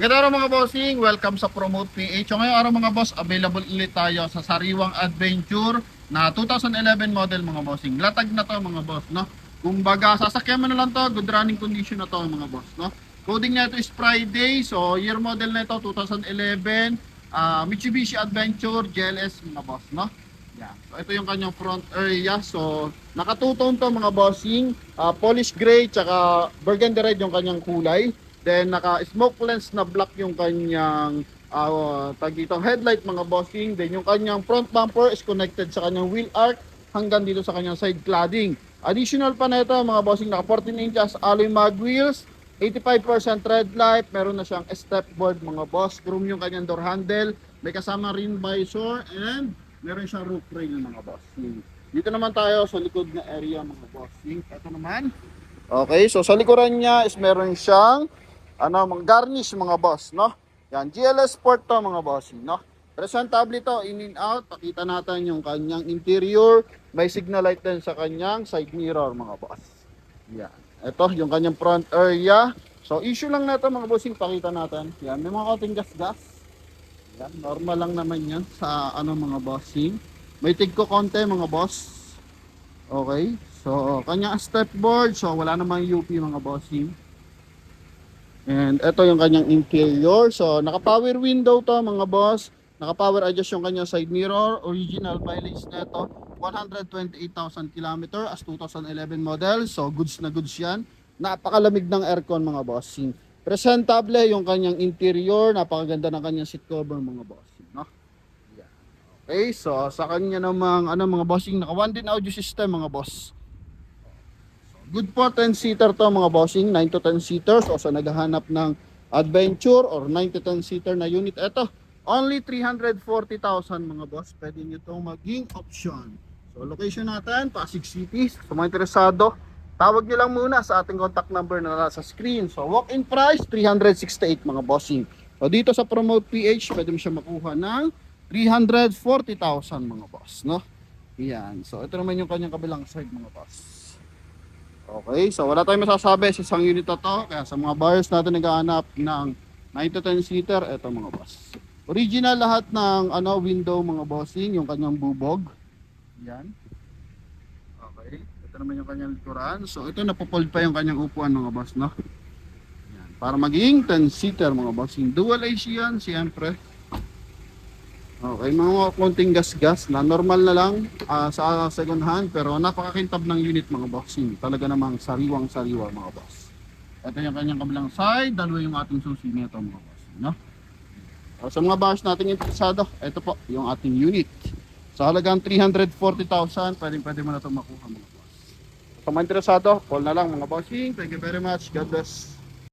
Magandang araw mga bossing, welcome sa Promote PH. So ngayong araw mga boss, available ulit tayo sa Sariwang Adventure na 2011 model mga bossing. Latag na to mga boss, no? Kumbaga, sasakyan mo na lang to, good running condition na to mga boss, no? Coding na ito is Friday, so year model na ito 2011, Mitsubishi Adventure GLS mga boss, no? Yeah. So ito yung kanyang front area. So nakatutong to mga bossing, polish gray tsaka burgundy red yung kanyang kulay. Then naka smoke lens na black yung kanyang tag dito headlight mga bossing. Then yung kanyang front bumper is connected sa kanyang wheel arch hanggang dito sa kanyang side cladding. Additional pa na ito mga bossing, naka 14 inches alloy mag wheels, 85% red light, meron na siyang step board mga boss, chrome yung kanyang door handle, may kasama rim visor, and meron siyang roof rail mga bossing. Dito naman tayo sa likod na area mga bossing. Ito naman. Okay, so sa likuran niya is meron siyang mga garnish mga boss, no? Yan, GLS Sport to mga bossing, no? Presentable to, in and out. Pakita natin yung kanyang interior. May signal light din sa kanyang side mirror mga boss. Yan. Ito yung kanyang front area. So issue lang natin mga bossing, pakita natin. Yan, may mga kating gas-gas. Yan, normal lang naman yan sa mga bossing. May tig ko konti mga boss. Okay. So kanyang step board, so wala namang UP mga bossing. And ito yung kanyang interior. So naka-power window to mga boss. Naka-power adjust yung kanyang side mirror. Original mileage na ito 128,000 km as 2011 model. So goods na goods yan. Napakalamig ng aircon mga bossing. Presentable yung kanyang interior. Napakaganda ng kanyang seat cover mga bossing, no? Yeah. Okay, so sa kanya namang mga bossing, naka one din audio system mga boss. Good for 10-seater to mga bossing, 9 to 10 seaters o sa naghahanap ng adventure or 9 to 10 seater na unit. Ito, only 340,000 mga boss. Pwede nyo itong maging option. So location natin, Pasig City. Sa mga interesado, tawag nyo lang muna sa ating contact number na nasa screen. So walk-in price, 368 mga bossing. So dito sa Promote PH, pwede mo siya makuha ng 340,000 mga boss, no? Yan. So ito naman yung kanyang kabilang side mga boss. Okay, so wala tayong masasabi sa isang unit na to. Kaya sa mga buyers natin naghahanap ng 9 to 10 seater, eto mga boss. Original lahat ng window mga bossing, yung kanyang bubog. Yan. Okay, ito naman yung kanyang likuran. So ito napopold pa yung kanyang upuan mga boss, no? Yan. Para maging 10 seater mga bossing. Dual AC yan, siyempre. Okay, mga konting gas-gas na normal na lang sa second hand, pero napakakintab ng unit mga bossing. Talaga namang sariwang-sariwa mga boss. Ito yung kanyang kabilang side, dalawa yung ating susi nito mga bossing, no? Sa mga buyers natin interesado, ito po yung ating unit. Sa halagang 340,000, pwede mo na ito makuha mga boss. Sa mga interesado, call na lang mga bossing. Thank you very much. God bless.